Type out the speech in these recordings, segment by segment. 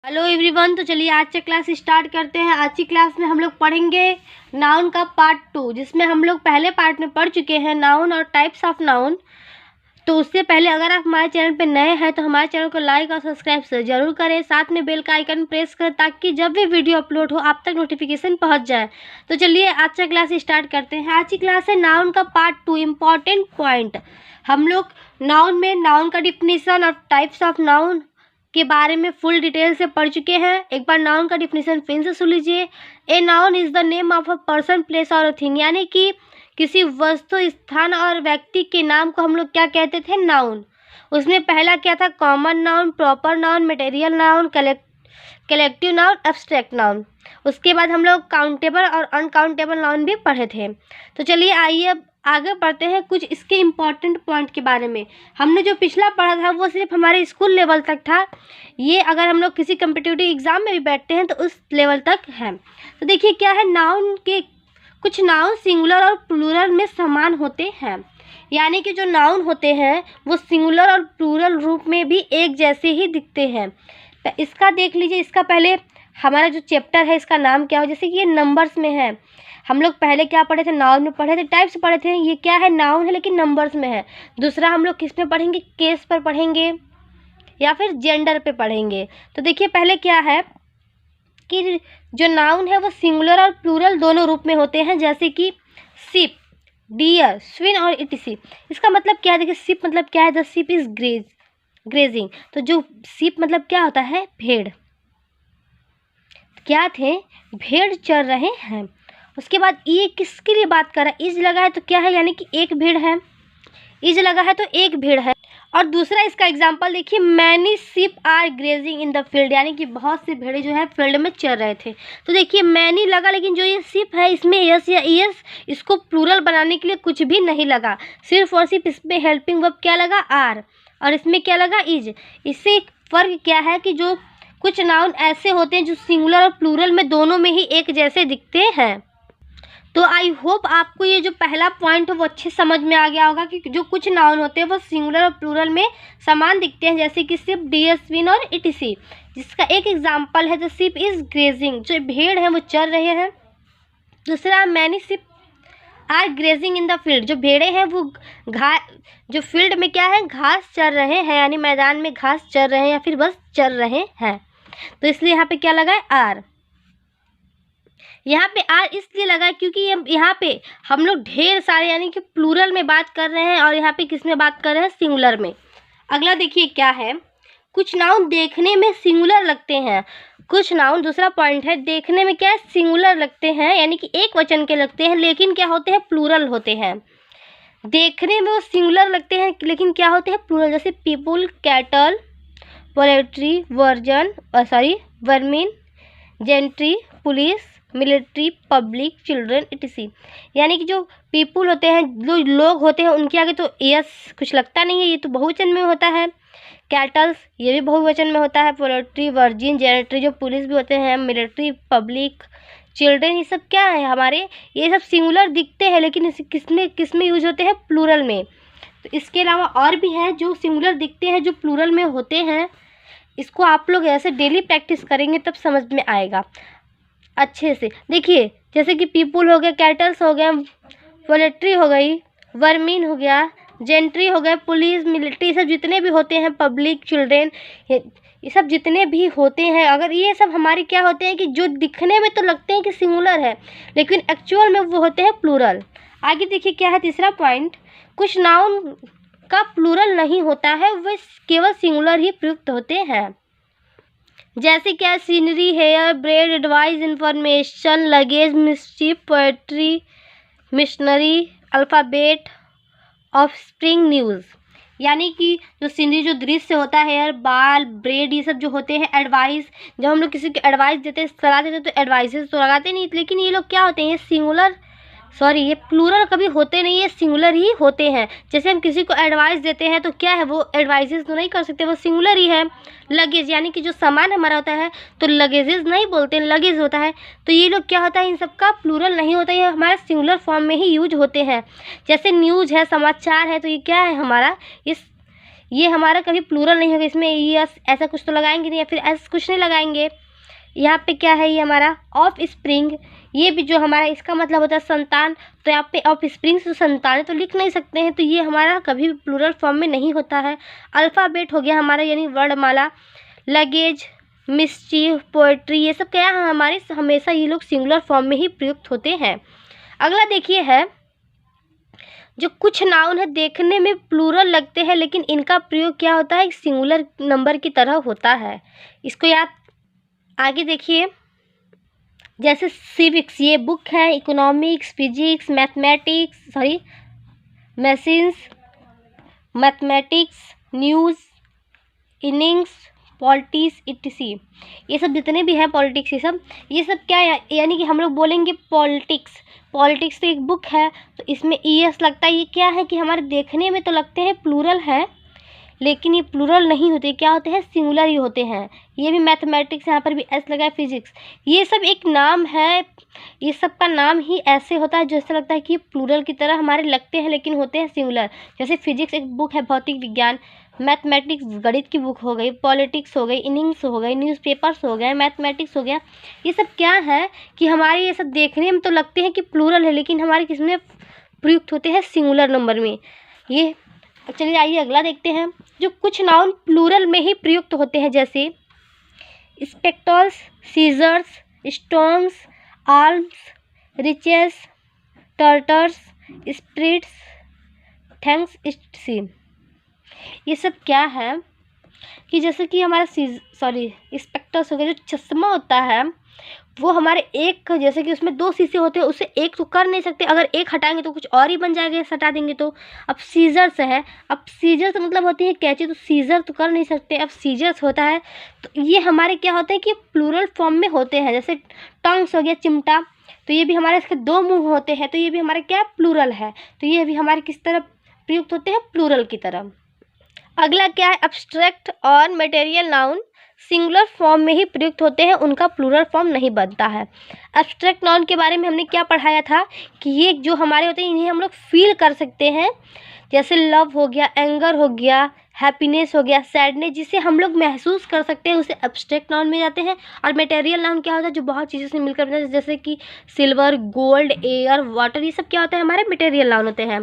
Hello everyone. तो चलिए आज से क्लास स्टार्ट करते हैं। आज की क्लास में हम लोग पढ़ेंगे नाउन का पार्ट 2, जिसमें हम लोग पहले पार्ट में पढ़ चुके हैं नाउन और टाइप्स ऑफ नाउन। तो उससे पहले अगर आप हमारे चैनल पर नए हैं तो हमारे चैनल को लाइक और सब्सक्राइब जरूर करें, साथ में बेल का आइकन प्रेस करें ताकि जब भी वीडियो अपलोड हो आप तक नोटिफिकेशन पहुंच जाए। तो चलिए आज से क्लास स्टार्ट करते हैं। आज की क्लास है नाउन का पार्ट 2, इम्पॉर्टेंट पॉइंट। हम लोग नाउन में नाउन का डिफिनीशन और टाइप्स ऑफ नाउन के बारे में फुल डिटेल से पढ़ चुके हैं। एक बार नाउन का डिफिनीशन फिर से सुन लीजिए। A noun is the name of a person, place और अ थिंग, यानी कि किसी वस्तु, स्थान और व्यक्ति के नाम को हम लोग क्या कहते थे? नाउन। उसमें पहला क्या था? Common noun, proper noun, material noun, collective noun, abstract noun. उसके बाद हम लोग काउंटेबल और अनकाउंटेबल नाउन भी पढ़े थे। तो चलिए आइए अब आगे बढ़ते हैं कुछ इसके इम्पॉर्टेंट पॉइंट के बारे में। हमने जो पिछला पढ़ा था वो सिर्फ हमारे स्कूल लेवल तक था। ये अगर हम लोग किसी कम्पिटिटिव एग्जाम में भी बैठते हैं तो उस लेवल तक है। तो देखिए क्या है, नाउन के कुछ नाउन सिंगुलर और प्लूरल में समान होते हैं, यानी कि जो नाउन होते हैं वो सिंगुलर और प्लूरल रूप में भी एक जैसे ही दिखते हैं। तो इसका देख लीजिए, इसका पहले हमारा जो चैप्टर है इसका नाम क्या हो, जैसे कि ये नंबर्स में है। हम लोग पहले क्या पढ़े थे? नाउन में पढ़े थे, टाइप्स पढ़े थे। ये क्या है? नाउन है लेकिन नंबर्स में है। दूसरा हम लोग किस में पढ़ेंगे? केस पर पढ़ेंगे या फिर जेंडर पे पढ़ेंगे। तो देखिए पहले क्या है कि जो नाउन है वो सिंगुलर और प्लूरल दोनों रूप में होते हैं, जैसे कि शिप, डियर, स्विन और इटिसी। इसका मतलब क्या है? देखिए शिप मतलब क्या है? The ship is grazing. तो जो शिप मतलब क्या होता है? भेड़। क्या थे? भेड़ चर रहे हैं। उसके बाद ये किसके लिए बात कर रहा है? इज लगा है तो क्या है? यानी कि एक भेड़ है। इज लगा है तो एक भेड़ है। और दूसरा इसका एग्जांपल देखिए, many sheep are grazing in the field, यानी कि बहुत से भेड़े जो है फील्ड में चर रहे थे। तो देखिए मैनी लगा, लेकिन जो ये शिप है इसमें यस या ईएस, इसको प्लूरल बनाने के लिए कुछ भी नहीं लगा, सिर्फ और सिर्फ इसमें हेल्पिंग वर्ब क्या लगा? आर, और इसमें क्या लगा? इज। इससे एक फ़र्क क्या है कि जो कुछ नाउन ऐसे होते हैं जो सिंगुलर और प्लूरल में दोनों में ही एक जैसे दिखते हैं। तो आई होप आपको ये जो पहला पॉइंट है वो अच्छे समझ में आ गया होगा कि जो कुछ नाउन होते हैं वो सिंगुलर और प्लूरल में समान दिखते हैं, जैसे कि शिप, डियर, स्विन और इटिसी, जिसका एक एग्जांपल है द शिप इज ग्रेजिंग, जो भेड़ हैं वो चर रहे हैं। दूसरा, many sheep are grazing in the field, जो भेड़े हैं वो जो फील्ड में क्या है? घास चर रहे हैं, यानी मैदान में घास चर रहे हैं या फिर बस चर रहे हैं। तो इसलिए यहाँ पे क्या लगा है? आर। यहाँ पे आर इसलिए लगा है क्योंकि यहाँ पे हम लोग ढेर सारे यानी कि प्लूरल में बात कर रहे हैं और यहाँ पे किस में बात कर रहे हैं? सिंगुलर में। अगला देखिए क्या है, कुछ नाउन देखने में सिंगुलर लगते हैं। कुछ नाउन, दूसरा पॉइंट है, देखने में क्या है? सिंगुलर लगते हैं, यानी कि एक वचन के लगते हैं, लेकिन क्या होते हैं? प्लूरल होते हैं। देखने में वो सिंगुलर लगते हैं लेकिन क्या होते हैं? प्लूरल। जैसे people, cattle, poultry, vermin, gentry, police, military, public, children, etcetera. यानी कि जो पीपुल होते हैं, जो लोग होते हैं, उनके आगे तो यस कुछ लगता नहीं है, ये तो बहुवचन में होता है। कैटल्स, ये भी बहुवचन में होता है। पोल्ट्री, वर्जिन, जेनेट्री, जो पुलिस भी होते हैं, मिलिट्री, पब्लिक, चिल्ड्रन, ये सब क्या है हमारे? ये सब सिंगुलर दिखते हैं लेकिन किस में यूज होते हैं? प्लूरल में। तो इसके अलावा और भी हैं जो सिंगुलर दिखते हैं जो प्लूरल में होते हैं। इसको आप लोग ऐसे डेली प्रैक्टिस करेंगे तब समझ में आएगा अच्छे से। देखिए जैसे कि पीपुल हो गया, कैटल्स हो गया, पोल्ट्री हो गई, वर्मिन हो गया, जेंट्री हो गया, पुलिस, मिलिट्री, सब जितने भी होते हैं, पब्लिक, चिल्ड्रेन, ये सब जितने भी होते हैं, अगर ये सब हमारे क्या होते हैं कि जो दिखने में तो लगते हैं कि सिंगुलर है लेकिन एक्चुअल में वो होते हैं प्लूरल। आगे देखिए क्या है तीसरा पॉइंट, कुछ नाउन का प्लूरल नहीं होता है, वे केवल सिंगुलर ही प्रयुक्त होते हैं। जैसे क्या? Scenery, hair, bread, advice, information, luggage, mischief, poetry, machinery, alphabet, offspring, news. यानी कि जो सीनरी, जो दृश्य होता है, हेयर, बाल, ब्रेड, ये सब जो होते हैं, एडवाइस, जब हम लोग किसी को एडवाइस देते हैं, सलाह देते हैं तो एडवाइसेस तो लगाते नहीं, लेकिन ये लोग क्या होते हैं? ये सिंगुलर, ये प्लूरल कभी होते नहीं है, सिंगुलर ही होते हैं। जैसे हम किसी को एडवाइस देते हैं तो क्या है? वो एडवाइसेस तो नहीं कर सकते, वो सिंगुलर ही है। लगेज, यानी कि जो सामान हमारा होता है तो लगेजेस नहीं बोलते हैं, लगेज होता है। तो ये लोग क्या होता है? इन सब का प्लूरल नहीं होता, ये हमारा सिंगुलर फॉर्म में ही यूज होते हैं। जैसे न्यूज़ है, समाचार है, तो ये क्या है हमारा? ये हमारा कभी प्लूरल नहीं होगा, इसमें यस ऐसा कुछ तो लगाएंगे नहीं, या फिर ऐसा कुछ नहीं लगाएंगे। यहाँ पे क्या है, ये हमारा ऑफ स्प्रिंग, ये भी जो हमारा इसका मतलब होता है संतान, तो यहाँ पे ऑफ स्प्रिंग से संतान है तो लिख नहीं सकते हैं, तो ये हमारा कभी भी प्लूरल फॉर्म में नहीं होता है। अल्फ़ाबेट हो गया हमारा यानी वर्णमाला, लगेज, मिस्चीफ, पोएट्री, ये सब क्या है हमारे हमेशा ये लोग सिंगुलर फॉर्म में ही प्रयुक्त होते हैं। अगला देखिए है जो कुछ नाउन है देखने में प्लूरल लगते हैं लेकिन इनका प्रयोग क्या होता है, सिंगुलर नंबर की तरह होता है। इसको याद आगे देखिए, जैसे सिविक्स ये बुक है, economics, physics, machines, mathematics, news, innings, politics etc., ये सब जितने भी हैं पॉलिटिक्स, ये सब क्या है, यानी कि हम लोग बोलेंगे पॉलिटिक्स तो एक बुक है तो इसमें ईएस लगता है। ये क्या है कि हमारे देखने में तो लगते हैं प्लूरल है लेकिन ये प्लूरल नहीं होते, क्या होते हैं, सिंगुलर ही होते हैं। ये भी मैथमेटिक्स, यहाँ पर भी एस लगा है, फिजिक्स, ये सब एक नाम है, ये सब का नाम ही ऐसे होता है जैसे लगता है कि ये प्लूरल की तरह हमारे लगते हैं लेकिन होते हैं सिंगुलर। जैसे फिजिक्स एक बुक है भौतिक विज्ञान, मैथमेटिक्स गणित की बुक हो गई, पॉलिटिक्स हो गई, इनिंग्स हो गई, न्यूज़पेपर्स हो गए, मैथमेटिक्स हो गया, ये सब क्या है कि हमारे ये सब देखने में तो लगते हैं कि प्लूरल है लेकिन हमारे किसमें प्रयुक्त होते हैं, सिंगुलर नंबर में। ये चलिए आइए अगला देखते हैं, जो कुछ नाउन प्लूरल में ही प्रयुक्त होते हैं, जैसे spectres, scissors, stones, arms, riches, trousers, spirits, thanks सी। ये सब क्या है कि जैसे कि हमारा स्पेक्टर्स हो गया, जो चश्मा होता है वो हमारे एक, जैसे कि उसमें 2 शीशे होते हैं, उससे एक तो कर नहीं सकते, अगर एक हटाएंगे तो कुछ और ही बन जाएगा, हटा देंगे तो। अब सीजर्स है, अब सीजर्स मतलब होती है कैंची, तो सीजर तो कर नहीं सकते, अब सीजर्स होता है तो ये हमारे क्या होते हैं कि प्लूरल फॉर्म में होते हैं। जैसे टंग्स हो गया चिमटा, तो ये भी हमारे इसके 2 मुंह होते हैं तो ये भी हमारे क्या प्लूरल है, तो ये भी हमारे किस तरह प्रयुक्त होते हैं, प्लूरल की तरह। अगला क्या है, एब्स्ट्रैक्ट और मटेरियल नाउन सिंगुलर फॉर्म में ही प्रयुक्त होते हैं, उनका प्लूरल फॉर्म नहीं बनता है। एब्स्ट्रैक्ट नाउन के बारे में हमने क्या पढ़ाया था कि ये जो हमारे होते हैं इन्हें हम लोग फील कर सकते हैं, जैसे लव हो गया, एंगर हो गया, हैप्पीनेस हो गया, सैडनेस, जिसे हम लोग महसूस कर सकते हैं उसे एब्स्ट्रैक्ट नाउन में जाते हैं। और मटेरियल नाउन क्या होता है, जो बहुत चीज़ों से मिलकर बनता है, जैसे कि सिल्वर, गोल्ड, एयर, वाटर, ये सब क्या होता है, हमारे मटेरियल नाउन होते हैं।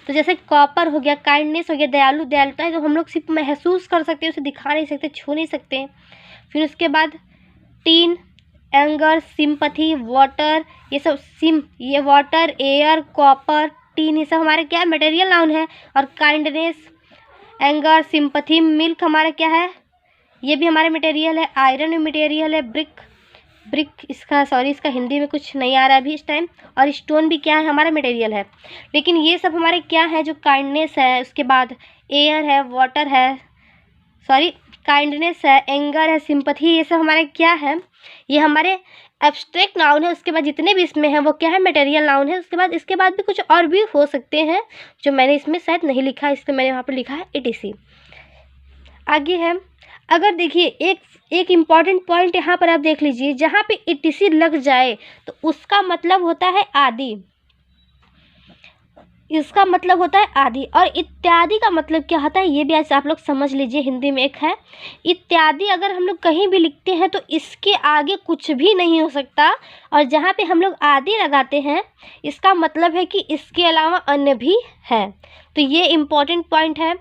तो जैसे कॉपर हो गया, काइंडनेस हो गया, दयालुता है, तो हम लोग सिर्फ महसूस कर सकते हैं, उसे दिखा नहीं सकते, छू नहीं सकते। फिर उसके बाद टीन, एंगर, सिंपथी, वाटर, ये सब ये वाटर, एयर, कॉपर, टीन, ये सब हमारे क्या है, मटेरियल नाउन है। और काइंडनेस, एंगर, सिंपथी, मिल्क हमारा क्या है, ये भी हमारे मटेरियल है। आयरन भी मटेरियल है। ब्रिक इसका हिंदी में कुछ नहीं आ रहा है अभी इस टाइम। और स्टोन भी क्या है, हमारा मटेरियल है। लेकिन ये सब हमारे क्या है, जो काइंडनेस है, उसके बाद एयर है, वाटर है, काइंडनेस है, एंगर है, सिंपथी, ये सब हमारे क्या है, ये हमारे एब्स्ट्रैक्ट नाउन है। उसके बाद जितने भी इसमें हैं वो क्या है, मटेरियल नाउन है। इसके बाद भी कुछ और भी हो सकते हैं जो मैंने इसमें शायद नहीं लिखा है, इसलिए मैंने वहाँ पर लिखा है ETC। आगे है, अगर देखिए एक इम्पॉर्टेंट पॉइंट यहाँ पर आप देख लीजिए, जहाँ पे ETC लग जाए तो उसका मतलब होता है आदि, इसका मतलब होता है आदि। और इत्यादि का मतलब क्या होता है, ये भी आज आप लोग समझ लीजिए। हिंदी में एक है इत्यादि, अगर हम लोग कहीं भी लिखते हैं तो इसके आगे कुछ भी नहीं हो सकता, और जहाँ पे हम लोग आदि लगाते हैं इसका मतलब है कि इसके अलावा अन्य भी है। तो ये इम्पोर्टेंट पॉइंट है।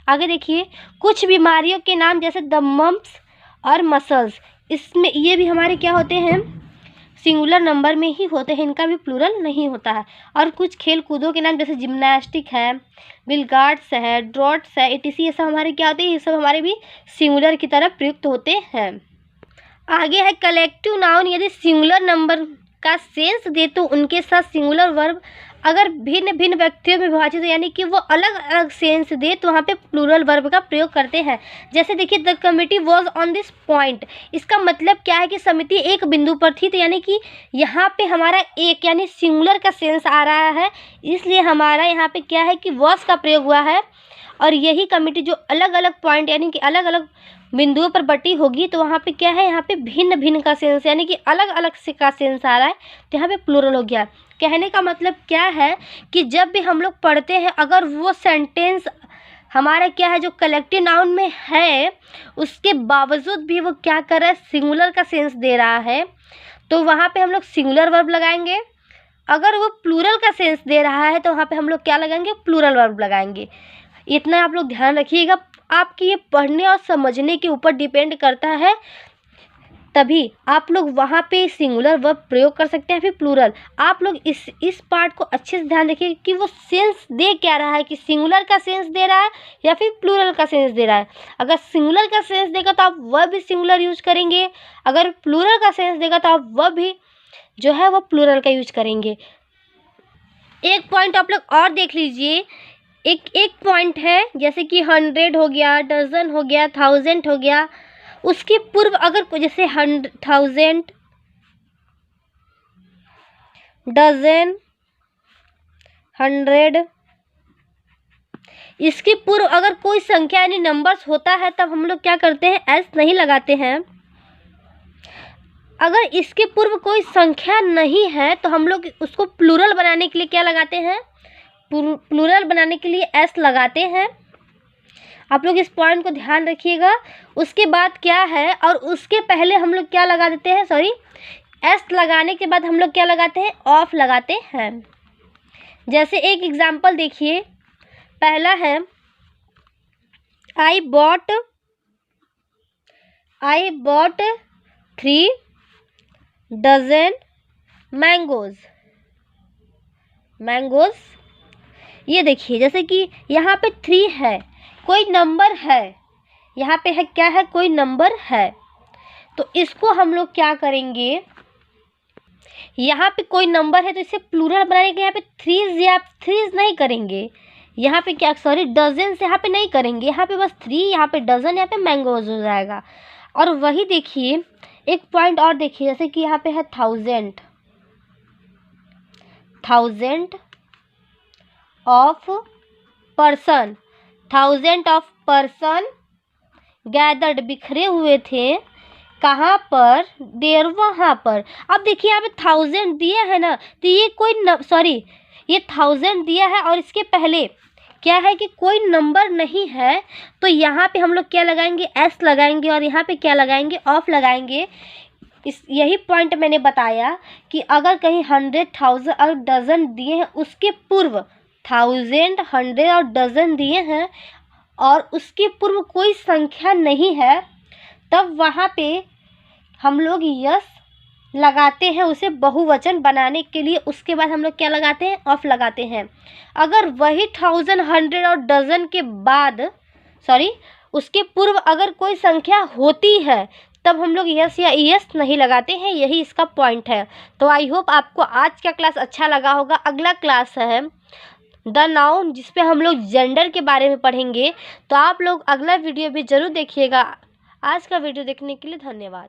आगे देखिए, कुछ बीमारियों के नाम जैसे द मम्प्स और मसल्स, इसमें ये भी हमारे क्या होते हैं, सिंगुलर नंबर में ही होते हैं, इनका भी प्लूरल नहीं होता है। और कुछ खेल कूदों के नाम जैसे जिम्नास्टिक है, बिलगार्ड्स है, ड्रॉट्स है, ETC, ये सब हमारे क्या होते हैं, ये सब हमारे भी सिंगुलर की तरह प्रयुक्त होते हैं। आगे है कलेक्टिव नाउन, यदि सिंगुलर नंबर का सेंस दे तो उनके साथ सिंगुलर वर्ब अगर भिन्न भिन्न व्यक्तियों में विभाजित, यानी कि वो अलग अलग सेंस दे तो वहाँ पे प्लूरल वर्ब का प्रयोग करते हैं। जैसे देखिए, the committee was on this point, इसका मतलब क्या है कि समिति एक बिंदु पर थी, तो यानी कि यहाँ पे हमारा एक यानी सिंगुलर का सेंस आ रहा है, इसलिए हमारा यहाँ पे क्या है कि वॉज का प्रयोग हुआ है। और यही कमिटी जो अलग अलग पॉइंट यानी कि अलग अलग बिंदुओं पर बटी होगी तो वहाँ पे क्या है, यहाँ पे भिन्न भिन्न का सेंस यानी कि अलग अलग से का सेंस आ रहा है, तो यहाँ पे प्लूरल हो गया। कहने का मतलब क्या है कि जब भी हम लोग पढ़ते हैं अगर वो सेंटेंस हमारा क्या है, जो कलेक्टिव नाउन में है उसके बावजूद भी वो क्या कर रहा है, सिंगुलर का सेंस दे रहा है, तो वहाँ पे हम लोग सिंगुलर वर्ब लगाएंगे। अगर वो प्लूरल का सेंस दे रहा है तो वहाँ पे हम लोग क्या लगाएंगे, प्लूरल वर्ब लगाएंगे। इतना आप लोग ध्यान रखिएगा, आपकी ये पढ़ने और समझने के ऊपर डिपेंड करता है, तभी आप लोग वहाँ पे सिंगुलर वर्ब प्रयोग कर सकते हैं, फिर प्लूरल। आप लोग इस पार्ट को अच्छे से ध्यान रखिए कि वो सेंस दे क्या रहा है, कि सिंगुलर का सेंस दे रहा है या फिर प्लूरल का सेंस दे रहा है। अगर सिंगुलर का सेंस देगा तो आप वर्ब भी सिंगुलर यूज करेंगे, अगर प्लूरल का सेंस देगा तो आप वर्ब भी जो है वो प्लूरल का यूज करेंगे। एक पॉइंट आप लोग और देख लीजिए, एक पॉइंट है जैसे कि 100 हो गया, डजन हो गया, 1000 हो गया, उसके पूर्व अगर जैसे 1000, डजन, 100, इसके पूर्व अगर कोई संख्या यानी नंबर्स होता है तब हम लोग क्या करते हैं, एस नहीं लगाते हैं। अगर इसके पूर्व कोई संख्या नहीं है तो हम लोग उसको प्लूरल बनाने के लिए क्या लगाते हैं, प्लूरल बनाने के लिए एस लगाते हैं। आप लोग इस पॉइंट को ध्यान रखिएगा। उसके बाद क्या है, और उसके पहले हम लोग क्या लगा देते हैं, सॉरी, एस लगाने के बाद हम लोग क्या लगाते हैं, ऑफ लगाते हैं। जैसे एक एग्जांपल देखिए, पहला है आई बॉट 3 डजन मैंगोज। ये देखिए, जैसे कि यहाँ पे 3 है, कोई नंबर है, यहाँ पे है क्या है, कोई नंबर है, तो इसको हम लोग क्या करेंगे, यहाँ पे कोई नंबर है तो इसे प्लूरल बनाने के लिए यहाँ पे थ्रीज नहीं करेंगे, यहाँ पे क्या, सॉरी, डजन से यहाँ पे नहीं करेंगे, यहाँ पे बस 3, यहाँ पे डजन, यहाँ पे मैंगोज हो जाएगा। और वही देखिए एक पॉइंट और देखिए, जैसे कि यहाँ पे है 1000 of person, 1000 of person gathered, बिखरे हुए थे, कहाँ पर, देर, वहाँ पर। अब देखिए यहाँ पे 1000 दिया है ना, तो ये कोई सॉरी, ये 1000 दिया है और इसके पहले क्या है कि कोई नंबर नहीं है, तो यहाँ पे हम लोग क्या लगाएंगे, एस लगाएंगे, और यहाँ पे क्या लगाएंगे, ऑफ लगाएंगे। यही पॉइंट मैंने बताया कि अगर कहीं 100, 1000 और डजन दिए हैं, उसके पूर्व 1000, 100 और डजन दिए हैं और उसके पूर्व कोई संख्या नहीं है, तब वहाँ पे हम लोग यस लगाते हैं उसे बहुवचन बनाने के लिए। उसके बाद हम लोग क्या लगाते हैं, ऑफ लगाते हैं। अगर वही 1000, 100 और डजन के बाद, सॉरी, उसके पूर्व अगर कोई संख्या होती है तब हम लोग यस या यस नहीं लगाते हैं। यही इसका पॉइंट है। तो आई होप आपको आज का क्लास अच्छा लगा होगा। अगला क्लास है द नाउन, जिसपे हम लोग जेंडर के बारे में पढ़ेंगे। तो आप लोग अगला वीडियो भी ज़रूर देखिएगा। आज का वीडियो देखने के लिए धन्यवाद।